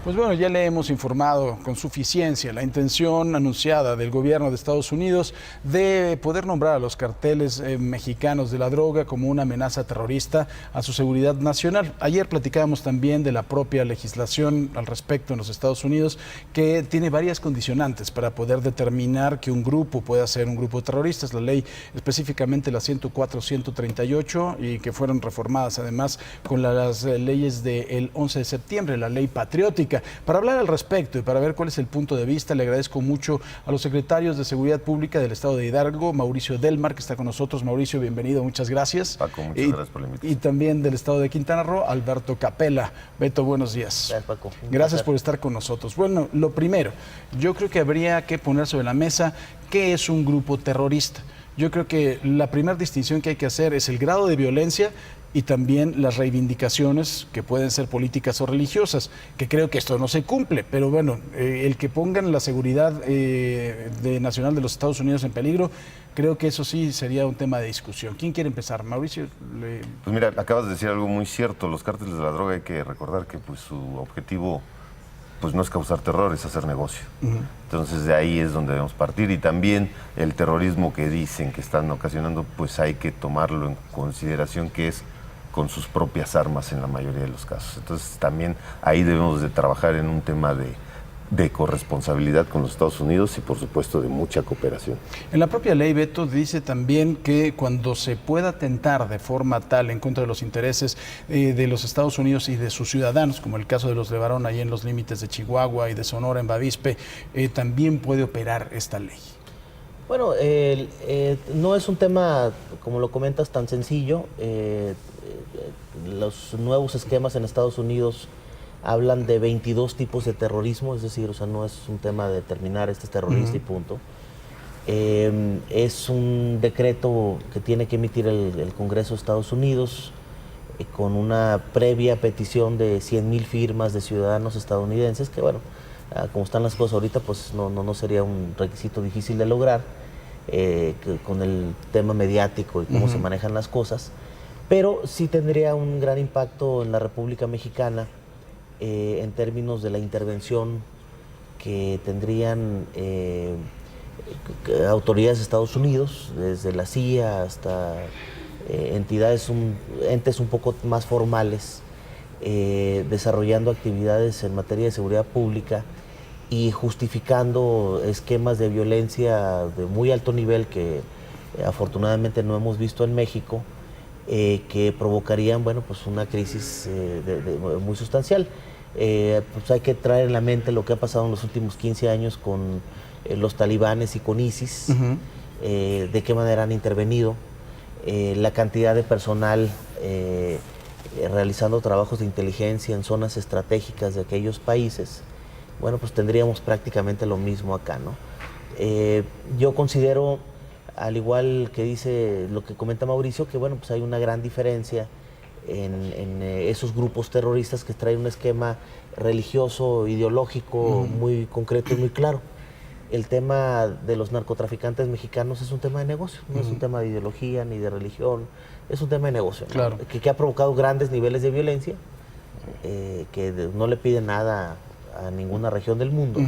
Pues bueno, ya le hemos informado con suficiencia la intención anunciada del gobierno de Estados Unidos de poder nombrar a los carteles mexicanos de la droga como una amenaza terrorista a su seguridad nacional. Ayer platicábamos también de la propia legislación al respecto en los Estados Unidos, que tiene varias condicionantes para poder determinar que un grupo pueda ser un grupo terrorista. Es la ley específicamente la 104-138 y que fueron reformadas además con las leyes del 11 de septiembre, la ley patriótica. Para hablar al respecto y para ver cuál es el punto de vista, le agradezco mucho a los secretarios de Seguridad Pública del Estado de Hidalgo, Mauricio Delmar, que está con nosotros. Mauricio, bienvenido, muchas gracias. Paco, muchas gracias por la invitación. Y también del Estado de Quintana Roo, Alberto Capella. Beto, buenos días. Gracias, Paco. Gracias por estar con nosotros. Bueno, lo primero, yo creo que habría que poner sobre la mesa qué es un grupo terrorista. Yo creo que la primera distinción que hay que hacer es el grado de violencia y también las reivindicaciones que pueden ser políticas o religiosas, que creo que esto no se cumple, pero bueno, el que pongan la seguridad nacional de los Estados Unidos en peligro, creo que eso sí sería un tema de discusión. ¿Quién quiere empezar? Mauricio. Pues mira, acabas de decir algo muy cierto. Los cárteles de la droga, hay que recordar que pues su objetivo pues no es causar terror, es hacer negocio. Entonces de ahí es donde debemos partir, y también el terrorismo que dicen que están ocasionando, pues hay que tomarlo en consideración, que es con sus propias armas en la mayoría de los casos. Entonces también ahí debemos de trabajar en un tema de corresponsabilidad con los Estados Unidos y por supuesto de mucha cooperación. En la propia ley, Beto, dice también que cuando se pueda atentar de forma tal en contra de los intereses de los Estados Unidos y de sus ciudadanos, como el caso de los Levarón ahí en los límites de Chihuahua y de Sonora en Bavispe, también puede operar esta ley. Bueno, no es un tema, como lo comentas, tan sencillo. Los nuevos esquemas en Estados Unidos hablan de 22 tipos de terrorismo, es decir, o sea, no es un tema de determinar este es terrorista y punto. Es un decreto que tiene que emitir el Congreso de Estados Unidos con una previa petición de 100,000 firmas de ciudadanos estadounidenses, que bueno, como están las cosas ahorita, pues no sería un requisito difícil de lograr con el tema mediático y cómo se manejan las cosas, pero sí tendría un gran impacto en la República Mexicana en términos de la intervención que tendrían autoridades de Estados Unidos, desde la CIA hasta entes un poco más formales, desarrollando actividades en materia de seguridad pública y justificando esquemas de violencia de muy alto nivel que afortunadamente no hemos visto en México, que provocarían, bueno, pues una crisis muy sustancial. Pues hay que traer en la mente lo que ha pasado en los últimos 15 años con los talibanes y con ISIS, de qué manera han intervenido, la cantidad de personal realizando trabajos de inteligencia en zonas estratégicas de aquellos países. Bueno, pues tendríamos prácticamente lo mismo acá, ¿no? Yo considero, al igual que dice lo que comenta Mauricio, que bueno, pues hay una gran diferencia en esos grupos terroristas que traen un esquema religioso, ideológico muy concreto y muy claro. El tema de los narcotraficantes mexicanos es un tema de negocio, no es un tema de ideología ni de religión, es un tema de negocio, ¿no? Claro. Que ha provocado grandes niveles de violencia, que no le pide nada a ninguna región del mundo.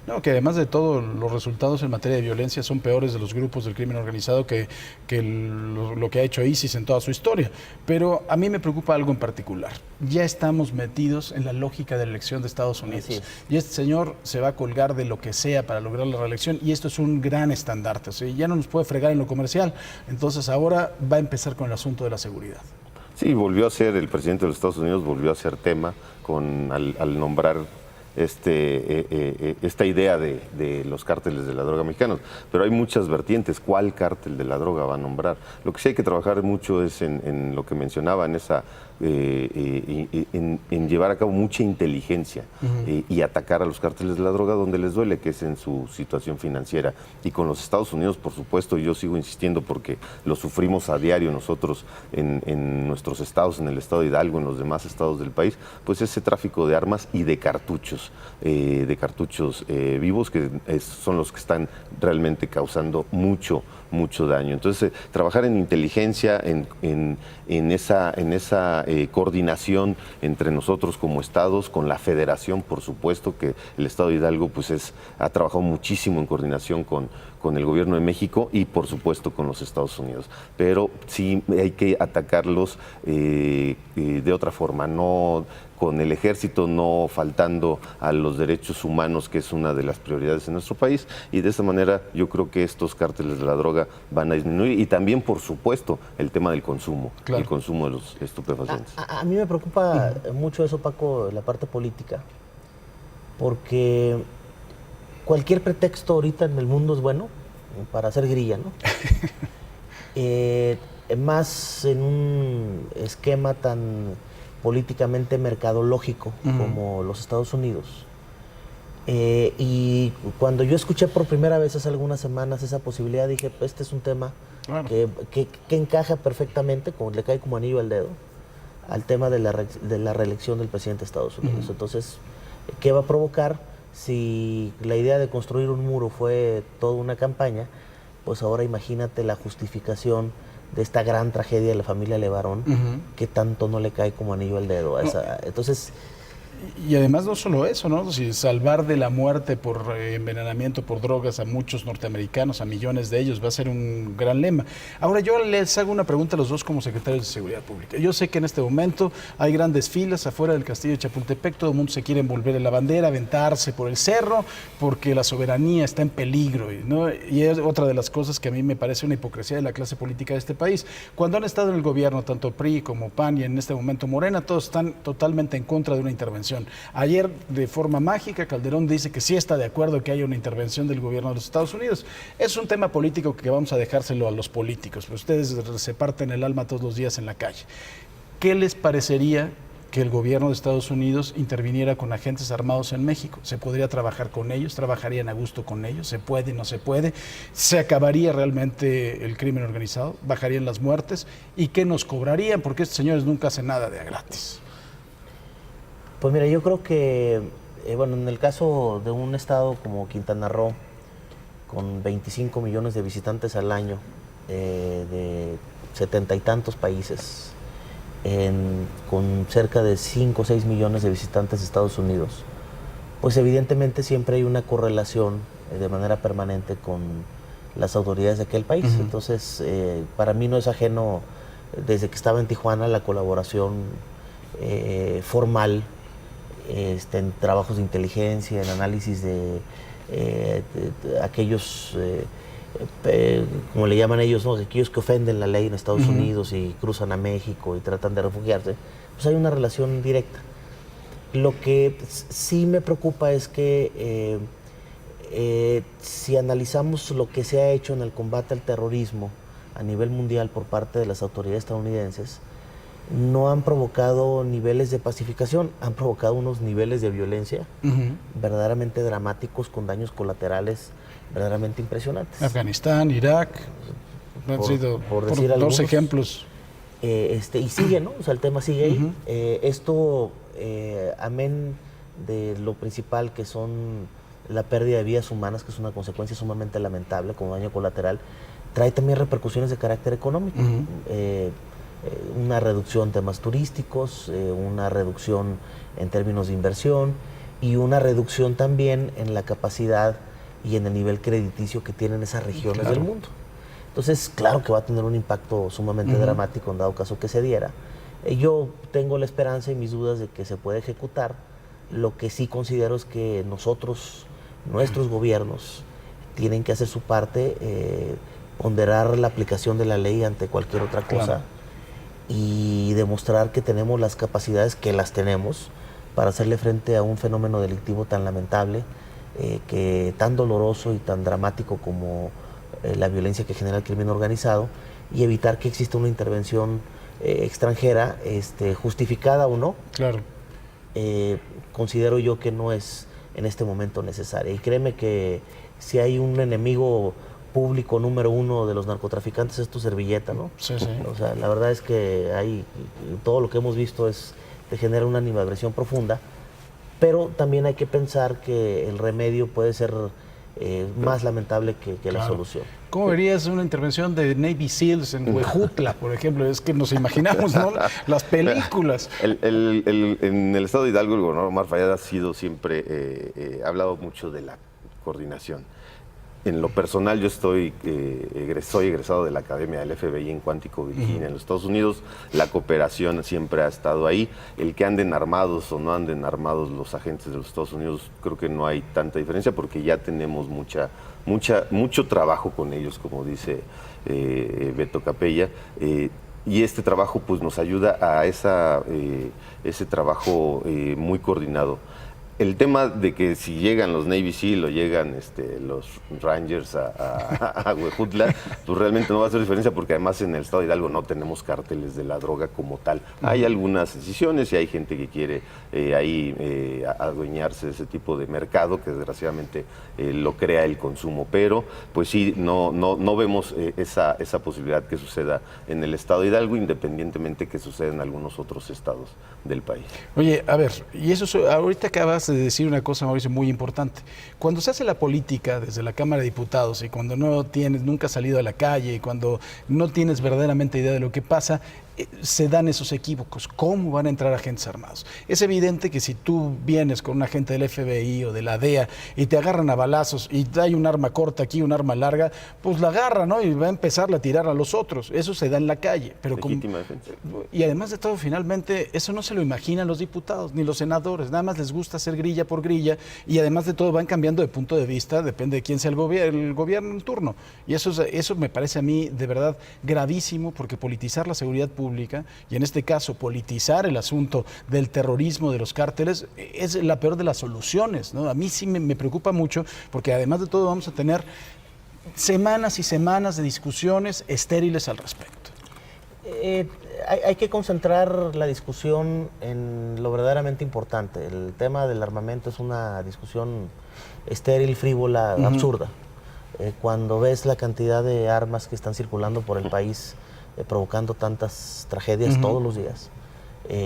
No, que además de todo, los resultados en materia de violencia son peores de los grupos del crimen organizado que lo que ha hecho ISIS en toda su historia. Pero a mí me preocupa algo en particular. Ya estamos metidos en la lógica de la elección de Estados Unidos. Y este señor se va a colgar de lo que sea para lograr la reelección, y esto es un gran estandarte. O sea, ya no nos puede fregar en lo comercial. Entonces ahora va a empezar con el asunto de la seguridad. Sí, volvió a ser, el presidente de los Estados Unidos volvió a ser tema al nombrar esta idea de los cárteles de la droga mexicanos, pero hay muchas vertientes. ¿Cuál cártel de la droga va a nombrar? Lo que sí hay que trabajar mucho es en lo que mencionaba, en llevar a cabo mucha inteligencia y atacar a los cárteles de la droga donde les duele, que es en su situación financiera. Y con los Estados Unidos, por supuesto, yo sigo insistiendo porque lo sufrimos a diario nosotros en nuestros estados, en el estado de Hidalgo, en los demás estados del país, pues ese tráfico de armas y de cartuchos vivos, que son los que están realmente causando mucho daño. Entonces, trabajar en inteligencia, en esa coordinación entre nosotros como estados, con la federación, por supuesto, que el estado de Hidalgo pues ha trabajado muchísimo en coordinación con el gobierno de México y por supuesto con los Estados Unidos. Pero sí hay que atacarlos de otra forma, no con el ejército, no faltando a los derechos humanos, que es una de las prioridades en nuestro país, y de esa manera yo creo que estos cárteles de la droga van a disminuir, y también, por supuesto, el tema del consumo, claro, el consumo de los estupefacientes. A mí me preocupa mucho eso, Paco, la parte política, porque cualquier pretexto ahorita en el mundo es bueno para hacer grilla, ¿no? Más en un esquema tan políticamente mercadológico como los Estados Unidos. Y cuando yo escuché por primera vez hace algunas semanas esa posibilidad, dije, pues este es un tema claro, que encaja perfectamente, como le cae como anillo al dedo, al tema de la reelección del presidente de Estados Unidos. Entonces, ¿qué va a provocar? Si la idea de construir un muro fue toda una campaña, pues ahora imagínate la justificación de esta gran tragedia de la familia Levarón, que tanto no le cae como anillo al dedo. Entonces, y además no solo eso, ¿no? Si salvar de la muerte por envenenamiento por drogas a muchos norteamericanos, a millones de ellos, va a ser un gran lema. Ahora yo les hago una pregunta a los dos como secretarios de Seguridad Pública. Yo sé que en este momento hay grandes filas afuera del castillo de Chapultepec, todo el mundo se quiere envolver en la bandera, aventarse por el cerro, porque la soberanía está en peligro, ¿no? Y es otra de las cosas que a mí me parece una hipocresía de la clase política de este país. Cuando han estado en el gobierno, tanto PRI como PAN y en este momento Morena, todos están totalmente en contra de una intervención. Ayer, de forma mágica, Calderón dice que sí está de acuerdo que haya una intervención del gobierno de los Estados Unidos. Es un tema político que vamos a dejárselo a los políticos, pero ustedes se parten el alma todos los días en la calle. ¿Qué les parecería que el gobierno de Estados Unidos interviniera con agentes armados en México? ¿Se podría trabajar con ellos? ¿Trabajarían a gusto con ellos? ¿Se puede? ¿No se puede? ¿Se acabaría realmente el crimen organizado? ¿Bajarían las muertes? ¿Y qué nos cobrarían? Porque estos señores nunca hacen nada de a gratis. Pues mira, yo creo que, bueno, en el caso de un estado como Quintana Roo, con 25 millones de visitantes al año, de 70 y tantos países, con cerca de 5 o 6 millones de visitantes de Estados Unidos, pues evidentemente siempre hay una correlación de manera permanente con las autoridades de aquel país. Entonces, para mí no es ajeno, desde que estaba en Tijuana, la colaboración formal en trabajos de inteligencia, en análisis de aquellos, como le llaman ellos, ¿no? Aquellos que ofenden la ley en Estados Unidos y cruzan a México y tratan de refugiarse, pues hay una relación directa. Lo que sí me preocupa es que si analizamos lo que se ha hecho en el combate al terrorismo a nivel mundial por parte de las autoridades estadounidenses, no han provocado niveles de pacificación, han provocado unos niveles de violencia verdaderamente dramáticos, con daños colaterales verdaderamente impresionantes. Afganistán, Irak, han sido por decir dos algunos ejemplos. Y sigue, ¿no? O sea, el tema sigue ahí. Esto, amén de lo principal, que son la pérdida de vidas humanas, que es una consecuencia sumamente lamentable como daño colateral, trae también repercusiones de carácter económico. Una reducción en temas turísticos, una reducción en términos de inversión y una reducción también en la capacidad y en el nivel crediticio que tienen esas regiones del mundo. Entonces, claro que va a tener un impacto sumamente dramático en dado caso que se diera. Yo tengo la esperanza y mis dudas de que se puede ejecutar. Lo que sí considero es que nosotros, nuestros gobiernos, tienen que hacer su parte, ponderar la aplicación de la ley ante cualquier otra cosa. Claro. Y demostrar que tenemos las capacidades, que las tenemos, para hacerle frente a un fenómeno delictivo tan lamentable, que tan doloroso y tan dramático como la violencia que genera el crimen organizado, y evitar que exista una intervención extranjera, justificada o no. Claro. Considero yo que no es en este momento necesaria. Y créeme que si hay un enemigo público número uno de los narcotraficantes, es tu servilleta, ¿no? Sí, sí. O sea, la verdad es que todo lo que hemos visto te genera una animadversión profunda, pero también hay que pensar que el remedio puede ser más lamentable que la Claro. solución. ¿Cómo verías una intervención de Navy SEALs en Huejutla, por ejemplo? Es que nos imaginamos, ¿no? Las películas. En el estado de Hidalgo, el gobernador Omar Fayad ha sido siempre, ha hablado mucho de la coordinación. En lo personal, yo soy egresado de la Academia del FBI en Quantico, Virginia, en los Estados Unidos. La cooperación siempre ha estado ahí. El que anden armados o no anden armados los agentes de los Estados Unidos, creo que no hay tanta diferencia porque ya tenemos mucho trabajo con ellos, como dice Beto Capella. Y este trabajo pues nos ayuda a ese trabajo muy coordinado. El tema de que si llegan los Navy SEAL o llegan los Rangers a Huejutla, pues realmente no va a hacer diferencia porque además en el estado de Hidalgo no tenemos cárteles de la droga como tal. Hay algunas decisiones y hay gente que quiere adueñarse de ese tipo de mercado que desgraciadamente lo crea el consumo, pero pues sí, no vemos esa posibilidad que suceda en el estado de Hidalgo, independientemente que suceda en algunos otros estados del país. Oye, a ver, y eso ahorita acabas de decir una cosa, Mauricio, muy importante. Cuando se hace la política desde la Cámara de Diputados y cuando nunca has salido a la calle y cuando no tienes verdaderamente idea de lo que pasa, se dan esos equívocos. ¿Cómo van a entrar agentes armados? Es evidente que si tú vienes con un agente del FBI o de la DEA y te agarran a balazos y hay un arma corta aquí, un arma larga, pues la agarra, ¿no? Y va a empezar a tirar a los otros. Eso se da en la calle. Pero Legítima defensa. Y además de todo, finalmente, eso no se lo imaginan los diputados ni los senadores. Nada más les gusta hacer grilla por grilla y además de todo van cambiando de punto de vista, depende de quién sea el gobierno en turno. Y eso me parece a mí de verdad gravísimo porque politizar la seguridad pública y en este caso politizar el asunto del terrorismo de los cárteles es la peor de las soluciones, ¿no? A mí sí me preocupa mucho porque además de todo vamos a tener semanas y semanas de discusiones estériles al respecto. Hay que concentrar la discusión en lo verdaderamente importante. El tema del armamento es una discusión estéril, frívola, absurda. Cuando ves la cantidad de armas que están circulando por el país, provocando tantas tragedias todos los días,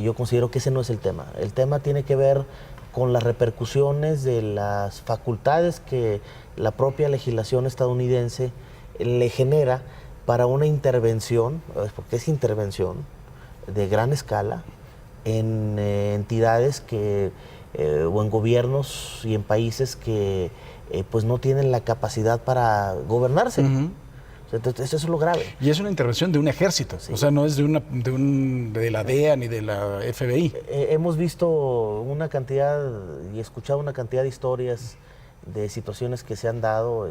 yo considero que ese no es el tema. El tema tiene que ver con las repercusiones de las facultades que la propia legislación estadounidense le genera para una intervención, porque es intervención de gran escala en entidades o en gobiernos y en países que pues no tienen la capacidad para gobernarse. Entonces, eso es lo grave. Y es una intervención de un ejército, sí. O sea, no es de la DEA ni de la FBI. Hemos visto una cantidad y escuchado una cantidad de historias de situaciones que se han dado.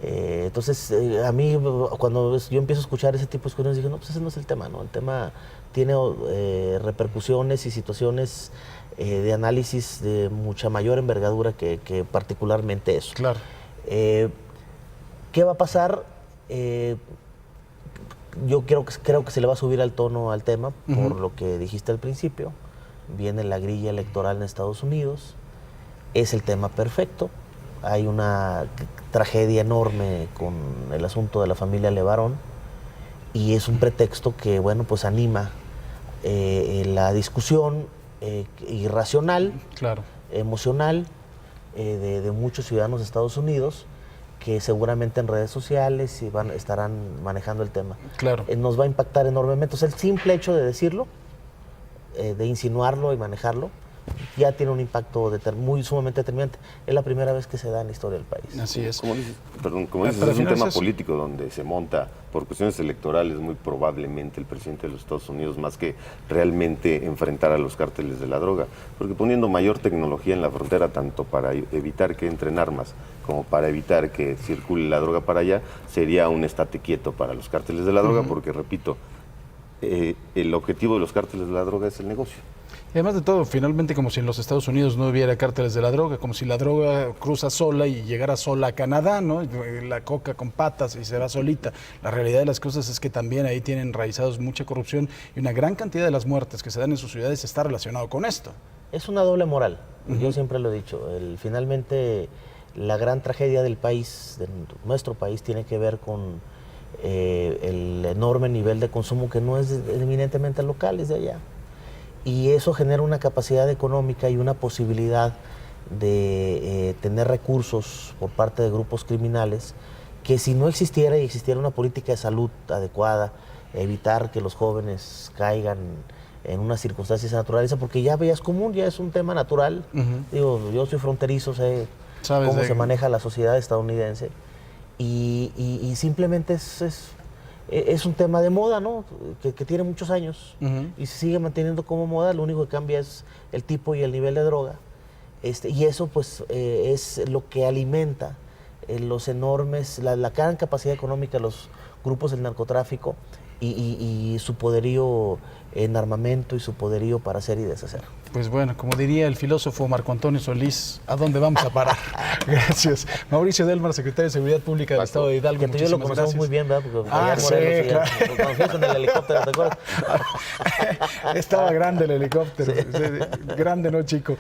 Entonces, a mí, cuando yo empiezo a escuchar ese tipo de cosas, digo, no, pues ese no es el tema, ¿no? El tema tiene repercusiones y situaciones de análisis de mucha mayor envergadura que particularmente eso. Claro. ¿Qué va a pasar? Yo creo que se le va a subir al tono al tema, por lo que dijiste al principio. Viene la grilla electoral en Estados Unidos. Es el tema perfecto. Hay una tragedia enorme con el asunto de la familia Levarón y es un pretexto que, bueno, pues anima la discusión irracional, claro, emocional de muchos ciudadanos de Estados Unidos que seguramente en redes sociales estarán manejando el tema. Claro. Nos va a impactar enormemente. O sea, el simple hecho de decirlo, de insinuarlo y manejarlo, ya tiene un impacto sumamente determinante. Es la primera vez que se da en la historia del país. Así es. Como dices, es un tema político donde se monta por cuestiones electorales muy probablemente el presidente de los Estados Unidos más que realmente enfrentar a los cárteles de la droga. Porque poniendo mayor tecnología en la frontera, tanto para evitar que entren armas como para evitar que circule la droga para allá, sería un estate quieto para los cárteles de la droga, porque, repito, el objetivo de los cárteles de la droga es el negocio. Y además de todo, finalmente como si en los Estados Unidos no hubiera cárteles de la droga, como si la droga cruza sola y llegara sola a Canadá, ¿no? La coca con patas y se va solita. La realidad de las cosas es que también ahí tienen enraizados mucha corrupción y una gran cantidad de las muertes que se dan en sus ciudades está relacionado con esto. Es una doble moral, yo siempre lo he dicho. Finalmente, la gran tragedia del país, de nuestro país, tiene que ver con el enorme nivel de consumo que no es eminentemente local, es de allá. Y eso genera una capacidad económica y una posibilidad de tener recursos por parte de grupos criminales, que si no existiera y existiera una política de salud adecuada, evitar que los jóvenes caigan en unas circunstancias naturales, porque ya es común, ya es un tema natural. Digo, yo soy fronterizo, sé cómo se maneja la sociedad estadounidense, y simplemente es un tema de moda, ¿no? Que tiene muchos años y se sigue manteniendo como moda. Lo único que cambia es el tipo y el nivel de droga. Y eso pues es lo que alimenta los enormes, la gran capacidad económica de los grupos del narcotráfico y su poderío en armamento y su poderío para hacer y deshacer. Pues bueno, como diría el filósofo Marco Antonio Solís, ¿a dónde vamos a parar? Gracias. Mauricio Delmar, secretario de Seguridad Pública del Estado de Hidalgo. Que tú y yo lo conocemos muy bien, ¿verdad? Porque sí, claro. Lo conocimos en el helicóptero, ¿te acuerdas? Estaba grande el helicóptero. Sí. Grande, no chico.